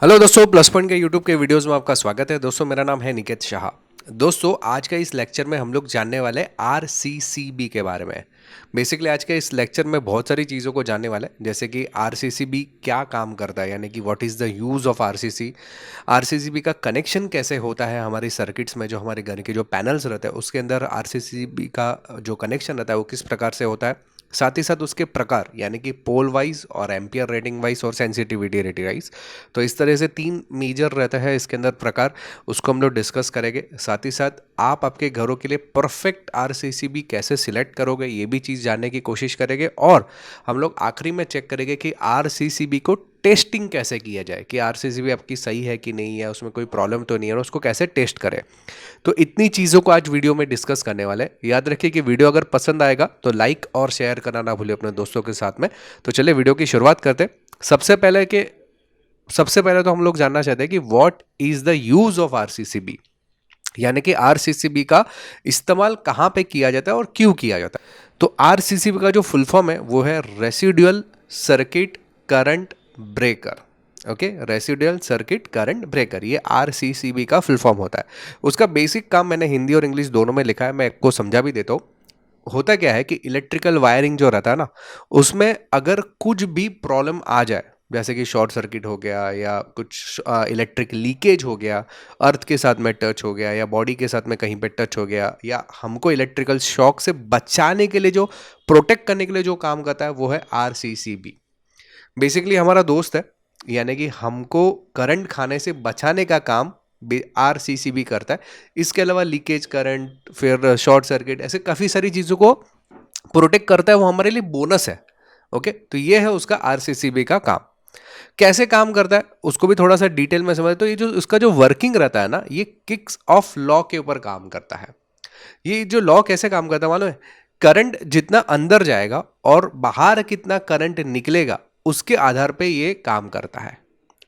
Hello दोस्तों, plus point के YouTube के वीडियोस में आपका स्वागत है। दोस्तों, मेरा नाम है निकेत शाह। दोस्तों, आज का इस लेक्चर में हम लोग जानने वाले हैं आरसीसीबी के बारे में। बेसिकली आज के इस लेक्चर में बहुत सारी चीज़ों को जानने वाले हैं, जैसे कि आरसीसीबी क्या काम करता है, यानी कि what is the use of RCC, RCCB का कनेक्शन कैसे होता है हमारी सर्किट्स में, जो हमारे घर के जो पैनल्स रहते हैं उसके अंदर आरसीसीबी का जो कनेक्शन रहता है वो किस प्रकार से होता है, साथ ही साथ उसके प्रकार यानी कि पोल वाइज और एम्पियर रेटिंग वाइज और सेंसिटिविटी रेटिंग वाइज। तो इस तरह से 3 मेजर रहता है इसके अंदर प्रकार, उसको हम लोग डिस्कस करेंगे। साथ ही साथ आप आपके घरों के लिए परफेक्ट आरसीसीबी कैसे सिलेक्ट करोगे ये भी चीज़ जानने की कोशिश करेंगे। और हम लोग आखिरी में चेक करेंगे कि आरसीसीबी को टेस्टिंग कैसे किया जाए, कि आरसीसीबी आपकी सही है कि नहीं है, उसमें कोई प्रॉब्लम तो नहीं है, उसको कैसे टेस्ट करें। तो इतनी चीज़ों को आज वीडियो में डिस्कस करने वाले हैं। याद रखिए कि वीडियो अगर पसंद आएगा तो लाइक और शेयर करना ना भूलिए अपने दोस्तों के साथ में। तो चलिए वीडियो की शुरुआत करते हैं। सबसे पहले तो हम लोग जानना चाहते हैं कि what is the use of RCCB, यानी कि आरसीसीबी का इस्तेमाल कहाँ पे किया जाता है और क्यों किया जाता है। तो आरसीसीबी का जो फुल फॉर्म है वो है residual circuit current breaker. Okay, residual circuit current breaker, ये आरसीसीबी का फुल फॉर्म होता है। उसका बेसिक काम मैंने हिंदी और इंग्लिश दोनों में लिखा है, मैं आपको समझा भी देता हूँ। होता क्या है कि इलेक्ट्रिकल वायरिंग जो रहता है ना, उसमें अगर कुछ भी प्रॉब्लम आ जाए, जैसे कि शॉर्ट सर्किट हो गया या कुछ इलेक्ट्रिक लीकेज हो गया, अर्थ के साथ में टच हो गया या बॉडी के साथ में कहीं पे टच हो गया, या हमको इलेक्ट्रिकल शॉक से बचाने के लिए जो प्रोटेक्ट करने के लिए जो काम करता है वो है आरसीसीबी। बेसिकली हमारा दोस्त है, यानी कि हमको करंट खाने से बचाने का काम आरसीसीबी करता है। इसके अलावा लीकेज करंट, फिर शॉर्ट सर्किट, ऐसे काफ़ी सारी चीज़ों को प्रोटेक्ट करता है, वो हमारे लिए बोनस है। ओके, तो ये है उसका आरसीसीबी का काम। कैसे काम करता है उसको भी थोड़ा सा डिटेल में समझ। तो ये जो इसका जो वर्किंग रहता है ना, ये किक्स ऑफ लॉ के ऊपर काम करता है। ये जो लॉ कैसे काम करता है मालूम है? करंट जितना अंदर जाएगा और बाहर कितना करंट निकलेगा उसके आधार पे ये काम करता है।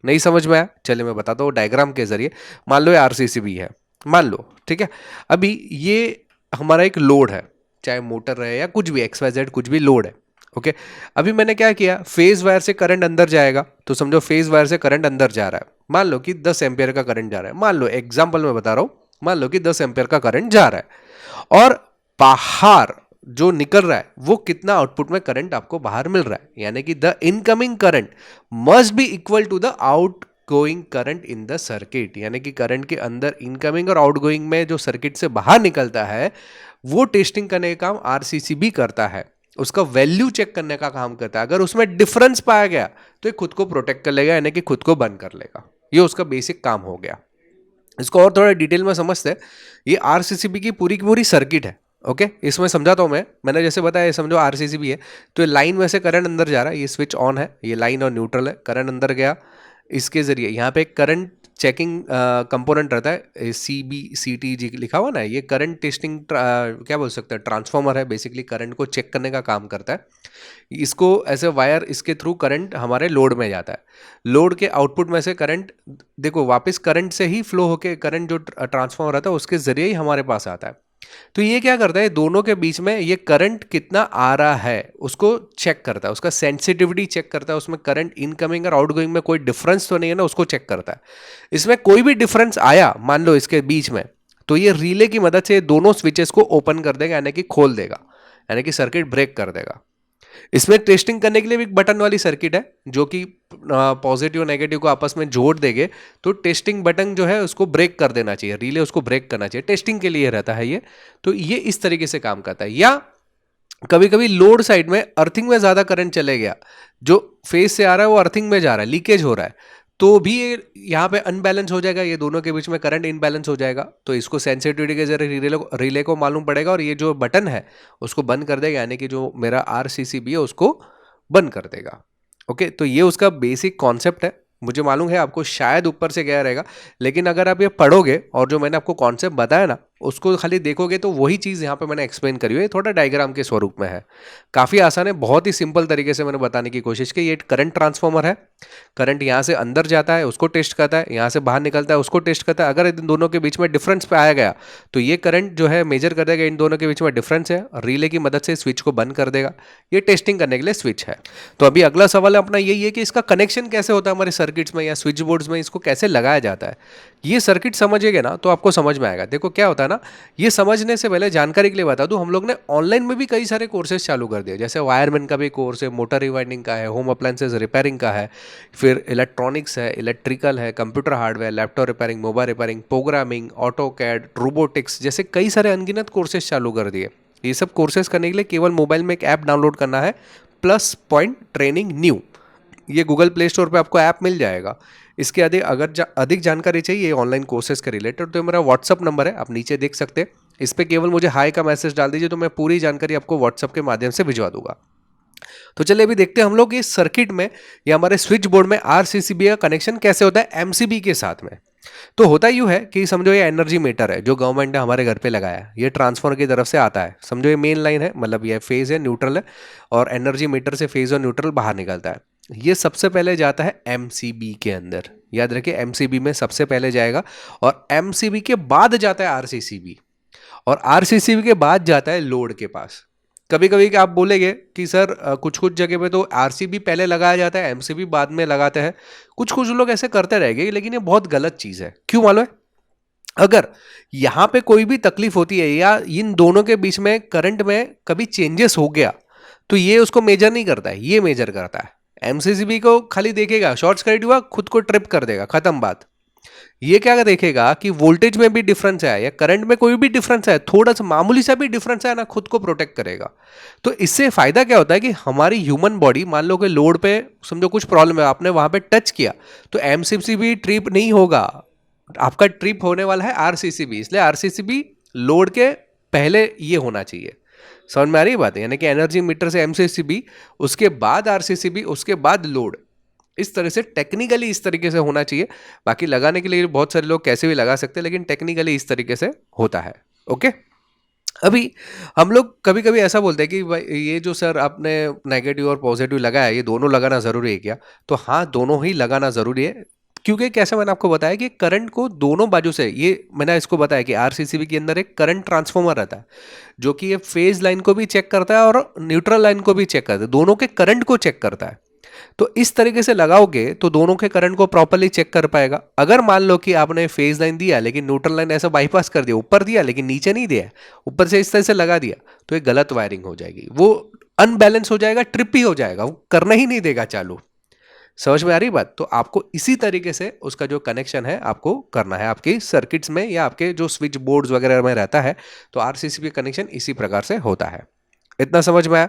नहीं समझ में आया? चलिए मैं बताता हूँ डायग्राम के जरिए। मान लो ये आरसीसीबी है, मान लो, ठीक है। अभी ये हमारा एक लोड है, चाहे मोटर रहे या कुछ भी XYZ, कुछ भी लोड है। ओके, अभी मैंने क्या किया, फेज वायर से करंट अंदर जाएगा, तो समझो फेज वायर से करंट अंदर जा रहा है। मान लो कि 10 एम्पियर का करंट जा रहा है, मान लो एग्जाम्पल में बता रहा हूं, मान लो कि 10 एम्पियर का करंट जा रहा है, और बाहर जो निकल रहा है वो कितना आउटपुट में करंट आपको बाहर मिल रहा है, यानी कि the incoming current must be equal to the outgoing current in the circuit. यानी कि करंट के अंदर इनकमिंग और आउटगोइंग में जो सर्किट से बाहर निकलता है वो टेस्टिंग करने का काम आरसीसीबी करता है। उसका वैल्यू चेक करने का काम करता है। अगर उसमें डिफरेंस पाया गया तो ये खुद को प्रोटेक्ट कर लेगा, यानी कि खुद को बंद कर लेगा। ये उसका बेसिक काम हो गया। इसको और थोड़ा डिटेल में समझते हैं। ये आरसीसीबी की पूरी सर्किट है। ओके, इसमें समझाता हूं मैंने जैसे बताया, ये समझो आरसीसीबी है, तो ये लाइन में से करंट अंदर जा रहा है, ये स्विच ऑन है, ये लाइन और न्यूट्रल है, करंट अंदर गया। इसके जरिए यहाँ पे करंट चेकिंग कंपोनेंट रहता है, CBCTG लिखा हुआ ना, ये करंट टेस्टिंग क्या बोल सकते हैं, ट्रांसफॉर्मर है। बेसिकली करंट को चेक करने का काम करता है। इसको ऐसे वायर, इसके थ्रू करंट हमारे लोड में जाता है। लोड के आउटपुट में से करंट, देखो वापस करंट से ही फ्लो होके, करंट जो ट्रांसफॉर्मर रहता है उसके जरिए ही हमारे पास आता है। तो ये क्या करता है, दोनों के बीच में ये करंट कितना आ रहा है उसको चेक करता है, उसका सेंसिटिविटी चेक करता है, उसमें करंट इनकमिंग और आउटगोइंग में कोई डिफरेंस तो नहीं है ना, उसको चेक करता है। इसमें कोई भी डिफरेंस आया मान लो इसके बीच में, तो ये रिले की मदद से दोनों स्विचेस को ओपन कर देगा, यानी कि खोल देगा, यानी कि सर्किट ब्रेक कर देगा। इसमें टेस्टिंग करने के लिए भी एक बटन वाली सर्किट है, जो कि पॉजिटिव नेगेटिव को आपस में जोड़ देंगे, तो टेस्टिंग बटन जो है उसको ब्रेक कर देना चाहिए, रिले उसको ब्रेक करना चाहिए, टेस्टिंग के लिए रहता है ये। तो ये इस तरीके से काम करता है। या कभी कभी लोड साइड में अर्थिंग में ज्यादा करंट चले गया, जो फेज से आ रहा है वो अर्थिंग में जा रहा है, लीकेज हो रहा है, तो भी ये यहाँ पे अनबैलेंस हो जाएगा, ये दोनों के बीच में करंट इनबैलेंस हो जाएगा। तो इसको सेंसिटिविटी के जरिए रिले को मालूम पड़ेगा, और ये जो बटन है उसको बंद कर देगा, यानी कि जो मेरा आरसीसीबी है उसको बंद कर देगा। ओके, तो ये उसका बेसिक कॉन्सेप्ट है। मुझे मालूम है आपको शायद ऊपर से गया रहेगा, लेकिन अगर आप ये पढ़ोगे और जो मैंने आपको कॉन्सेप्ट बताया ना, उसको खाली देखोगे तो वही चीज़ यहाँ पे मैंने एक्सप्लेन करी हुई है, थोड़ा डायग्राम के स्वरूप में है। काफ़ी आसान है, बहुत ही सिंपल तरीके से मैंने बताने की कोशिश की। ये करंट ट्रांसफॉर्मर है, करंट यहाँ से अंदर जाता है उसको टेस्ट करता है, यहाँ से बाहर निकलता है उसको टेस्ट करता है। अगर इन दोनों के बीच में डिफरेंस पे आया गया तो ये करंट जो है मेजर कर देगा इन दोनों के बीच में डिफरेंस है, रिले की मदद से स्विच को बंद कर देगा। ये टेस्टिंग करने के लिए स्विच है। तो अभी अगला सवाल अपना यही है कि इसका कनेक्शन कैसे होता है हमारे सर्किट्स में या स्विच बोर्ड्स में, इसको कैसे लगाया जाता है। ये सर्किट समझिएगा ना तो आपको समझ में आएगा। देखो क्या होता है ना, ये समझने से पहले जानकारी के लिए बता दूं, हम लोग ने ऑनलाइन में भी कई सारे कोर्सेज चालू कर दिए। जैसे वायरमैन का भी कोर्स है, मोटर रिवाइंडिंग का है, होम अप्लायंसेज रिपेयरिंग का है, फिर इलेक्ट्रॉनिक्स है, इलेक्ट्रिकल है, computer hardware, laptop repairing, mobile repairing, programming, AutoCAD, robotics जैसे कई सारे अनगिनत कोर्सेज चालू कर दिए। ये सब कोर्सेज करने के लिए केवल मोबाइल में एक ऐप डाउनलोड करना है, प्लस पॉइंट ट्रेनिंग न्यू। ये गूगल प्ले स्टोर पे आपको ऐप मिल जाएगा। इसके अधिक जानकारी चाहिए ऑनलाइन कोर्सेज के रिलेटेड तो मेरा व्हाट्सअप नंबर है, आप नीचे देख सकते हैं। इस पर केवल मुझे हाई का मैसेज डाल दीजिए तो मैं पूरी जानकारी आपको व्हाट्सअप के माध्यम से भिजवा दूंगा। तो चलिए अभी देखते हैं हम लोग इस सर्किट में या हमारे स्विच बोर्ड में आरसीसीबी का कनेक्शन कैसे होता है एमसीबी के साथ में। तो होता यूँ है कि समझो ये एनर्जी मीटर है जो गवर्नमेंट ने हमारे घर पे लगाया है, ये ट्रांसफार्मर की तरफ से आता है। समझो ये मेन लाइन है, मतलब ये फेज है, न्यूट्रल है, और एनर्जी मीटर से फेज और न्यूट्रल बाहर निकलता है। ये सबसे पहले जाता है एमसीबी के अंदर, याद रखिए एमसीबी में सबसे पहले जाएगा, और एमसीबी के बाद जाता है आरसीसीबी, और आरसीसीबी के बाद जाता है लोड के पास। कभी कभी आप बोलेंगे कि सर कुछ कुछ जगह पे तो आरसीबी पहले लगाया जाता है, एमसीबी बाद में लगाते हैं। कुछ कुछ लोग ऐसे करते रहेंगे, लेकिन ये बहुत गलत चीज़ है। क्यों मालूम है? अगर यहाँ पे कोई भी तकलीफ होती है या इन दोनों के बीच में करंट में कभी चेंजेस हो गया तो ये उसको मेजर नहीं करता है, ये मेजर करता है। एमसीसीबी को खाली देखेगा, शॉर्ट सर्किट हुआ, खुद को ट्रिप कर देगा, खत्म बात। ये क्या देखेगा कि वोल्टेज में भी डिफरेंस है या करंट में कोई भी डिफरेंस है, थोड़ा सा मामूली सा भी डिफरेंस है ना, खुद को प्रोटेक्ट करेगा। तो इससे फायदा क्या होता है कि हमारी ह्यूमन बॉडी, मान लो कि लोड पे समझो कुछ प्रॉब्लम है, आपने वहां पे टच किया तो एमसीसीबी ट्रिप नहीं होगा, आपका ट्रिप होने वाला है आरसीसीबी। इसलिए आरसीसीबी लोड के पहले ये होना चाहिए। समझ में आ रही बात है? यानी कि एनर्जी मीटर से एमसीसीबी, उसके बाद आरसीसीबी, उसके बाद लोड। इस तरह से टेक्निकली इस तरीके से होना चाहिए। बाकी लगाने के लिए बहुत सारे लोग कैसे भी लगा सकते हैं, लेकिन टेक्निकली इस तरीके से होता है। ओके, अभी हम लोग कभी कभी ऐसा बोलते हैं कि भाई ये जो सर आपने नेगेटिव और पॉजिटिव लगाया, ये दोनों लगाना ज़रूरी है क्या? तो हाँ, दोनों ही लगाना ज़रूरी है। क्योंकि कैसे मैंने आपको बताया कि करंट को दोनों बाजू से, ये मैंने इसको बताया कि आरसीसीबी के अंदर एक करंट ट्रांसफॉर्मर रहता है जो कि ये फेज लाइन को भी चेक करता है और न्यूट्रल लाइन को भी चेक करता है, दोनों के करंट को चेक करता है। तो इस तरीके से लगाओगे तो दोनों के करंट को प्रॉपर्ली चेक कर पाएगा। अगर मान लो कि आपने फेज लाइन दिया लेकिन न्यूट्रल लाइन ऐसा बाईपास कर दिया, ऊपर दिया लेकिन नीचे नहीं दिया, ऊपर से इस तरह से लगा दिया, तो ये गलत वायरिंग हो जाएगी, वो अनबैलेंस हो जाएगा, ट्रिप ही हो जाएगा, वो करना ही नहीं देगा चालू। समझ में आ रही बात? तो आपको इसी तरीके से उसका जो कनेक्शन है आपको करना है आपकी सर्किट्स में या आपके जो स्विच बोर्ड्स वगैरह में रहता है। तो आरसीसीबी कनेक्शन इसी प्रकार से होता है। इतना समझ में आया?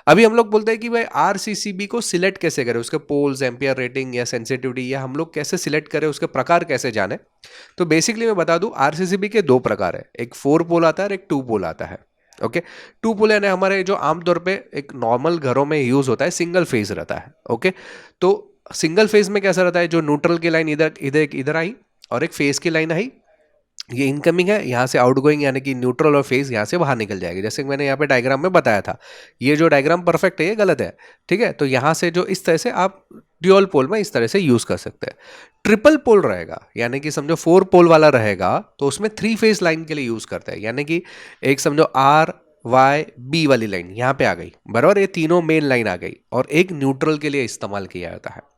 अभी हम लोग बोलते हैं कि भाई आरसीसीबी को सिलेक्ट कैसे करें, उसके पोल्स, एम्पियर रेटिंग या सेंसिटिविटी, या हम लोग कैसे सिलेक्ट करें, उसके प्रकार कैसे जाने। तो बेसिकली मैं बता दूं, आरसीसीबी के दो प्रकार है, एक 4 पोल आता है और एक 2 पोल आता है। ओके, 2 पोल यानी हमारे जो आमतौर पे एक नॉर्मल घरों में यूज होता है, सिंगल फेज रहता है। ओके, तो सिंगल फेज में कैसा रहता है, जो न्यूट्रल की लाइन इधर इधर इधर आई और एक फेज की लाइन आई, ये इनकमिंग है, यहाँ से आउटगोइंग यानी कि न्यूट्रल और फेज यहाँ से बाहर निकल जाएगी। जैसे मैंने यहाँ पे डायग्राम में बताया था, ये जो डायग्राम परफेक्ट है, ये गलत है, ठीक है। तो यहाँ से जो इस तरह से आप ड्यूअल पोल में इस तरह से यूज कर सकते हैं। ट्रिपल पोल रहेगा, यानी कि समझो 4 पोल वाला रहेगा तो उसमें 3 फेज लाइन के लिए यूज करते हैं, यानी कि एक समझो आर वाई बी वाली लाइन यहाँ पे आ गई, बराबर, ये तीनों मेन लाइन आ गई, और एक न्यूट्रल के लिए इस्तेमाल किया जाता है।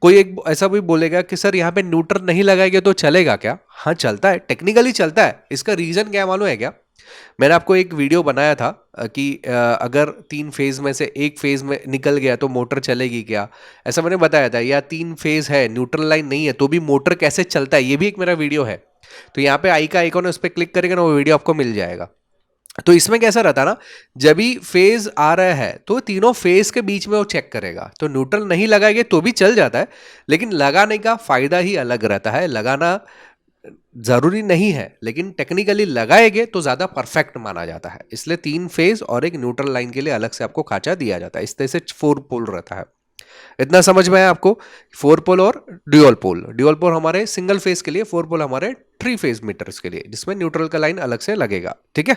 कोई एक ऐसा भी बोलेगा कि सर यहाँ पे न्यूट्रल नहीं लगाएंगे तो चलेगा क्या? हाँ चलता है, टेक्निकली चलता है। इसका रीजन क्या मालूम है क्या? मैंने आपको एक वीडियो बनाया था कि अगर 3 फेज में से एक फेज में निकल गया तो मोटर चलेगी क्या, ऐसा मैंने बताया था। या 3 फेज है, न्यूट्रल लाइन नहीं है, तो भी मोटर कैसे चलता है, ये भी एक मेरा वीडियो है। तो यहाँ पे आई का आइकॉन है, उस पर क्लिक करेंगे ना, वो वीडियो आपको मिल जाएगा। तो इसमें कैसा रहता ना, जब भी फेज आ रहा है तो तीनों फेज के बीच में वो चेक करेगा। तो न्यूट्रल नहीं लगाएंगे तो भी चल जाता है, लेकिन लगाने का फायदा ही अलग रहता है। लगाना जरूरी नहीं है, लेकिन टेक्निकली लगाएंगे तो ज्यादा परफेक्ट माना जाता है। इसलिए 3 फेज और एक न्यूट्रल लाइन के लिए अलग से आपको खांचा दिया जाता है। इस तरह से 4 पोल रहता है। इतना समझ में आया आपको? 4 पोल और ड्यूअल पोल। ड्यूअल पोल हमारे सिंगल फेज के लिए, 4 पोल हमारे 3 फेज मीटर्स के लिए, जिसमें न्यूट्रल का लाइन अलग से लगेगा। ठीक है,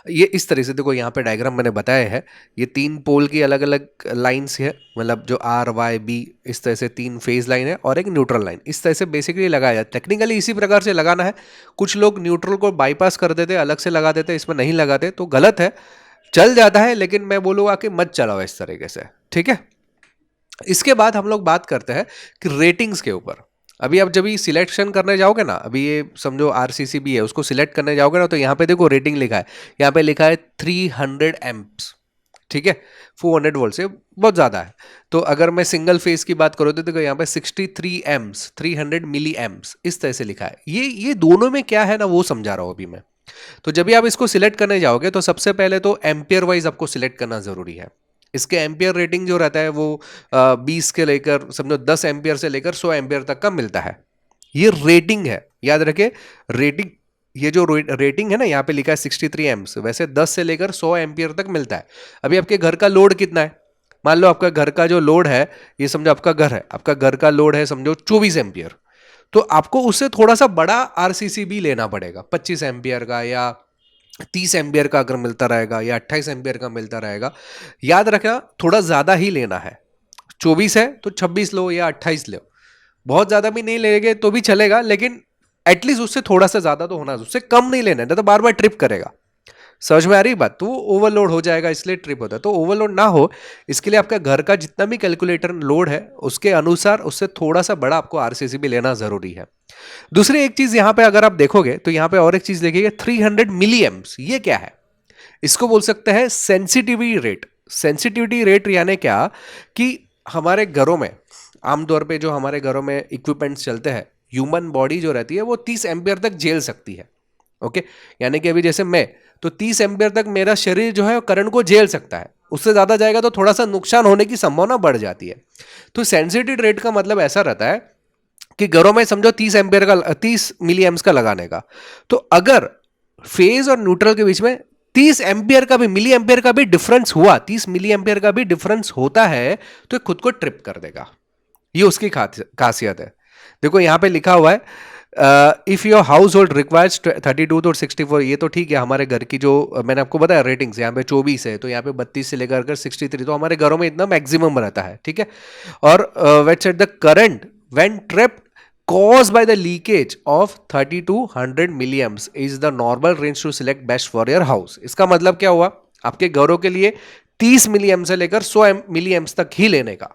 ये इस तरह से देखो यहाँ पे डायग्राम मैंने बताया है। ये 3 पोल की अलग अलग लाइंस है, मतलब जो आर वाई बी, इस तरह से 3 फेज लाइन है और एक न्यूट्रल लाइन, इस तरह से बेसिकली लगाया जाता है। टेक्निकली इसी प्रकार से लगाना है। कुछ लोग न्यूट्रल को बाईपास कर देते, अलग से लगा देते, इसमें नहीं लगाते, तो गलत है। चल जाता है, लेकिन मैं बोलूँगा कि मत चलाओ इस तरीके से। ठीक है, इसके बाद हम लोग बात करते हैं कि रेटिंग्स के ऊपर। अभी आप जब ये सिलेक्शन करने जाओगे ना, अभी ये समझो आरसीसीबी है, उसको सिलेक्ट करने जाओगे ना, तो यहाँ पे देखो रेटिंग लिखा है, यहाँ पे लिखा है 300 एम्प्स। ठीक है, 400 वोल्ट से बहुत ज़्यादा है। तो अगर मैं सिंगल फेज की बात करूँ तो देखो यहाँ पे 63 एम्प्स, 300 मिली एम्प्स, इस तरह से लिखा है। ये दोनों में क्या है ना, वो समझा रहा हूँ अभी मैं। तो जब भी आप इसको सिलेक्ट करने जाओगे तो सबसे पहले तो एम्पियर वाइज आपको सिलेक्ट करना जरूरी है। इसके एम्पियर रेटिंग जो रहता है वो 20 के लेकर समझो 10 एम्पियर से लेकर 100 एम्पियर तक का मिलता है। ये रेटिंग है, याद रखे। रेटिंग, ये जो रेटिंग है ना, यहाँ पे लिखा है 63 एम्प्स, वैसे 10 से लेकर 100 एम्पियर तक मिलता है। अभी आपके घर का लोड कितना है? मान लो आपका घर का जो लोड है, ये समझो आपका घर है, आपका घर का लोड है समझो 24 एम्पियर, तो आपको उससे थोड़ा सा बड़ा आरसीसीबी लेना पड़ेगा, 25 एम्पियर का या 30 एम्पियर का अगर मिलता रहेगा या 28 एम्पियर का मिलता रहेगा। याद रखना थोड़ा ज़्यादा ही लेना है। 24 है तो 26 लो या 28 लो, बहुत ज़्यादा भी नहीं लेंगे तो भी चलेगा, लेकिन एटलीस्ट उससे थोड़ा सा ज़्यादा तो होना, उससे कम नहीं लेना है, तो बार बार ट्रिप करेगा। समझ में आ रही बात? तो वो ओवरलोड हो जाएगा, इसलिए ट्रिप होता है। तो ओवरलोड ना हो इसके लिए आपका घर का जितना भी कैलकुलेटर लोड है उसके अनुसार उससे थोड़ा सा बड़ा आपको आरसीसीबी लेना जरूरी है। दूसरी एक चीज यहां पे अगर आप देखोगे तो यहां पे और एक चीज देखिएगा, 300 मिली एम्प्स। ये क्या है? इसको बोल सकते हैं सेंसिटिविटी रेट। सेंसिटिविटी रेट यानी क्या कि हमारे घरों में आमतौर पे जो हमारे घरों में इक्विपमेंट्स चलते हैं, ह्यूमन बॉडी जो रहती है वो 30 एम्पियर तक झेल सकती है। ओके, यानी कि अभी जैसे मैं, तो 30 एम्पियर तक मेरा शरीर जो है करंट को झेल सकता है, उससे ज्यादा जाएगा तो थोड़ा सा नुकसान होने की संभावना बढ़ जाती है। तो सेंसिटिव रेट का मतलब ऐसा रहता है कि घरों में समझो 30 एम्पियर का, 30 मिली एम्प्स का लगाने का, तो अगर फेज और न्यूट्रल के बीच में 30 एम्पियर का भी, मिली एम्पियर का भी डिफरेंस हुआ, 30 मिली एम्पियर का भी डिफरेंस होता है, तो खुद को ट्रिप कर देगा। ये उसकी खासियत है। देखो यहां पे लिखा हुआ है if your house hold requires 32 तो 64, ये तो ठीक है। हमारे घर की जो मैंने आपको बताया रेटिंग्स, यहाँ पे 24 है, तो यहाँ पे 32 से लेकर 63, तो हमारे घरों में इतना मैक्सिमम रहता है। ठीक है, और weight said the current when tripped caused by the leakage of 30 to 100 milliamps is the normal range to select best for your house। इसका मतलब क्या हुआ? आपके घरों के लिए 30 मिलीएम्प से लेकर 100 मिलीएम्प्स तक ही लेने का।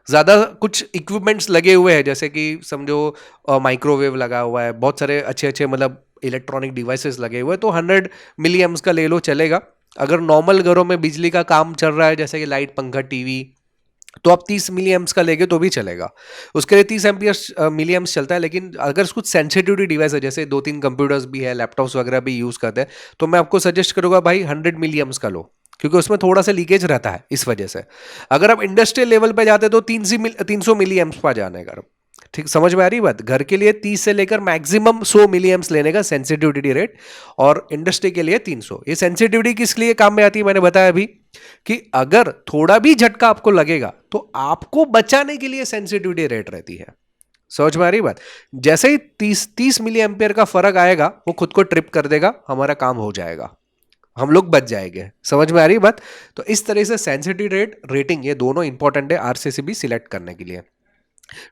ज़्यादा कुछ इक्विपमेंट्स लगे हुए हैं, जैसे कि समझो माइक्रोवेव लगा हुआ है, बहुत सारे अच्छे अच्छे मतलब इलेक्ट्रॉनिक डिवाइसेस लगे हुए हैं, तो 100 मिलीएम्प्स का ले लो, चलेगा। अगर नॉर्मल घरों में बिजली का काम चल रहा है, जैसे कि लाइट, पंखा, टीवी, तो आप 30 मिली एम्प्स का लेंगे तो भी चलेगा। उसके लिए 30 एम्पियर मिली एम्प्स चलता है। लेकिन अगर कुछ सेंसिटिविटी डिवाइस है, जैसे 2-3 कंप्यूटर्स भी है, लैपटॉप्स वगैरह भी यूज करते हैं, तो मैं आपको सजेस्ट करूंगा भाई 100 मिली एम्प्स का लो, क्योंकि उसमें थोड़ा सा लीकेज रहता है इस वजह से। अगर आप इंडस्ट्रियल लेवल पे जाते तो 300 मिली एम्प्स पर जाने का। ठीक, समझ में आ रही बात? घर के लिए 30 से लेकर मैक्सिमम 100 मिली एम्प्स लेने का सेंसिटिविटी रेट, और इंडस्ट्री के लिए 300। ये सेंसिटिविटी किस लिए काम में आती है मैंने बताया अभी, कि अगर थोड़ा भी झटका आपको लगेगा तो आपको बचाने के लिए सेंसिटिविटी रेट रहती है। समझ में आ रही बात? जैसे ही 30 मिली एम्पियर का फर्क आएगा वो खुद को ट्रिप कर देगा, हमारा काम हो जाएगा, हम लोग बच जाएंगे। समझ में आ रही बात? तो इस तरह से सेंसिटिव रेट, रेटिंग, ये दोनों इंपॉर्टेंट है आरसीसीबी सिलेक्ट करने के लिए।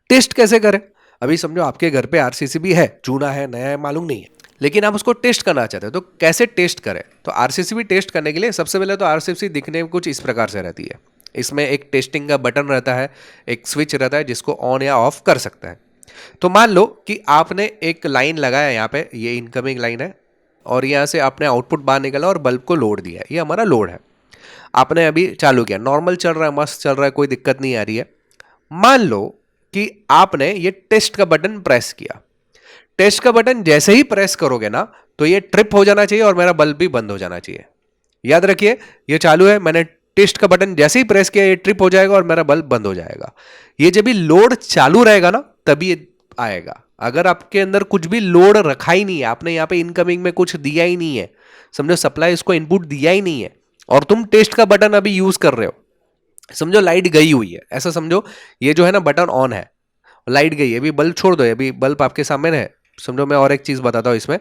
टेस्ट कैसे करें? अभी समझो आपके घर पे आरसीसीबी है, चूना है, नया है, मालूम नहीं है, लेकिन आप उसको टेस्ट करना चाहते हैं, तो कैसे टेस्ट करें? तो आरसीसीबी टेस्ट करने के लिए सबसे पहले तो आरसीसीबी दिखने में कुछ इस प्रकार से रहती है। इसमें एक टेस्टिंग का बटन रहता है, एक स्विच रहता है जिसको ऑन या ऑफ कर सकता है। तो मान लो कि आपने एक लाइन लगाया, यहाँ पे ये इनकमिंग लाइन है, और यहाँ से आपने आउटपुट बाहर निकाला और बल्ब को लोड दिया, ये हमारा लोड है। आपने अभी चालू किया, नॉर्मल चल रहा है, मस्त चल रहा है, कोई दिक्कत नहीं आ रही है। मान लो कि आपने ये टेस्ट का बटन प्रेस किया। टेस्ट का बटन जैसे ही प्रेस करोगे ना, तो ये ट्रिप हो जाना चाहिए और मेरा बल्ब भी बंद हो जाना चाहिए। याद रखिए, ये चालू है, मैंने टेस्ट का बटन जैसे ही प्रेस किया, ये ट्रिप हो जाएगा और मेरा बल्ब बंद हो जाएगा। ये जब भी लोड चालू रहेगा ना, तभी ये आएगा। अगर आपके अंदर कुछ भी लोड रखा ही नहीं है, आपने यहाँ पे इनकमिंग में कुछ दिया ही नहीं है, समझो सप्लाई इसको इनपुट दिया ही नहीं है, और तुम टेस्ट का बटन अभी यूज कर रहे हो, समझो लाइट गई हुई है, ऐसा समझो ये जो है ना बटन ऑन है, लाइट गई है, अभी बल्ब छोड़ दो, अभी बल्ब आपके सामने है। समझो मैं और एक चीज बताता हूं इसमें,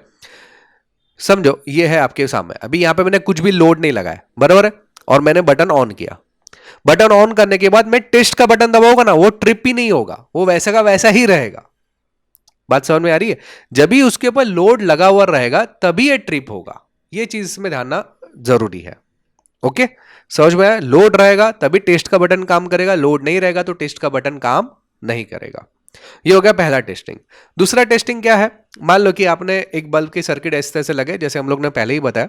समझो ये है आपके सामने, अभी यहां पे मैंने कुछ भी लोड नहीं लगाया, बराबर है, और मैंने बटन ऑन किया। बटन ऑन करने के बाद मैं टेस्ट का बटन दबाऊंगा ना, वो ट्रिप ही नहीं होगा, वो वैसा का वैसा ही रहेगा। बात समझ में आ रही है? जब भी उसके ऊपर लोड लगा हुआ रहेगा तभी ये ट्रिप होगा, ये चीज इसमें ध्यान ना जरूरी है। ओके, समझ में आया? लोड रहेगा तभी टेस्ट का बटन काम करेगा, लोड नहीं रहेगा तो टेस्ट का बटन काम नहीं करेगा। ये हो गया पहला टेस्टिंग। दूसरा टेस्टिंग क्या है, मान लो कि आपने एक बल्ब के सर्किट इस तरह से लगे जैसे हम लोग ने पहले ही बताया,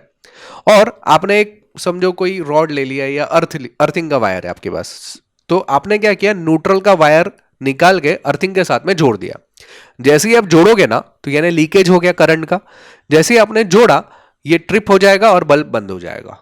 और आपने एक समझो कोई रॉड ले लिया या अर्थिंग का वायर है आपके पास, तो आपने क्या किया, न्यूट्रल का वायर निकाल के अर्थिंग के साथ में जोड़ दिया। जैसे ही आप जोड़ोगे ना तो यानी लीकेज हो गया करंट का, जैसे ही आपने जोड़ा ये ट्रिप हो जाएगा और बल्ब बंद हो जाएगा।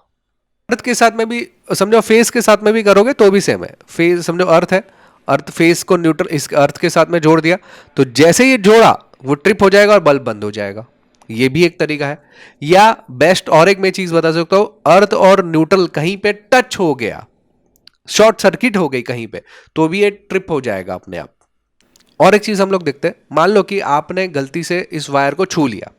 अर्थ के साथ में भी समझो, फेस के साथ में भी करोगे तो भी सेम है। फेस समझो अर्थ है, अर्थ फेस को न्यूट्रल इस अर्थ के साथ में जोड़ दिया, तो जैसे ये जोड़ा वो ट्रिप हो जाएगा और बल्ब बंद हो जाएगा। ये भी एक तरीका है। या बेस्ट और एक मैं चीज बता सकता हूं, अर्थ और न्यूट्रल कहीं पे टच हो गया, शॉर्ट सर्किट हो गई कहीं पे, तो भी ये ट्रिप हो जाएगा अपने आप। और एक चीज हम लोग देखते हैं, मान लो कि आपने गलती से इस वायर को छू लिया,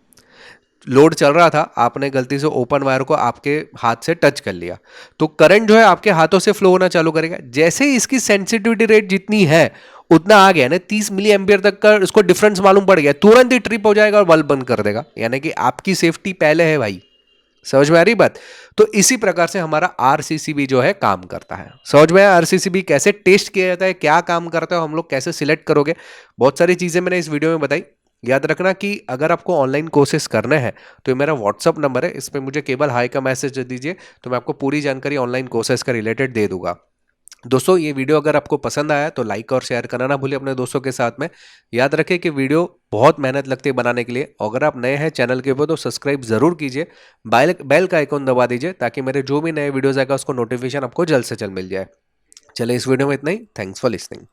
लोड चल रहा था, आपने गलती से ओपन वायर को आपके हाथ से टच कर लिया, तो करंट जो है आपके हाथों से फ्लो होना चालू करेगा। जैसे ही इसकी सेंसिटिविटी रेट जितनी है उतना आ गया ना, 30 मिली एम्पियर तक का इसको डिफरेंस मालूम पड़ गया, तुरंत ही ट्रिप हो जाएगा और बल्ब बंद कर देगा। यानी कि आपकी सेफ्टी पहले है भाई। समझ में आ रही बात? तो इसी प्रकार से हमारा आरसीसीबी जो है काम करता है। समझ में आया आरसीसीबी कैसे टेस्ट किया जाता है, क्या काम करता है, हम लोग कैसे सिलेक्ट करोगे, बहुत सारी चीजें मैंने इस वीडियो में बताई। याद रखना कि अगर आपको ऑनलाइन कोर्सेज करने हैं तो ये मेरा व्हाट्सअप नंबर है, इस पर मुझे केवल हाई का मैसेज दे दीजिए, तो मैं आपको पूरी जानकारी ऑनलाइन कोर्सेज का रिलेटेड दे दूंगा। दोस्तों ये वीडियो अगर आपको पसंद आया तो लाइक और शेयर करना ना भूलिए अपने दोस्तों के साथ में। याद रखें कि वीडियो बहुत मेहनत लगती है बनाने के लिए, अगर आप नए हैं चैनल के ऊपर तो सब्सक्राइब जरूर कीजिए, बेल का आइकॉन दबा दीजिए ताकि मेरे जो भी नए वीडियोस आएगा उसको नोटिफिकेशन आपको जल्द से जल्द मिल जाए। चलिए इस वीडियो में इतना ही, थैंक्स फॉर लिसनिंग।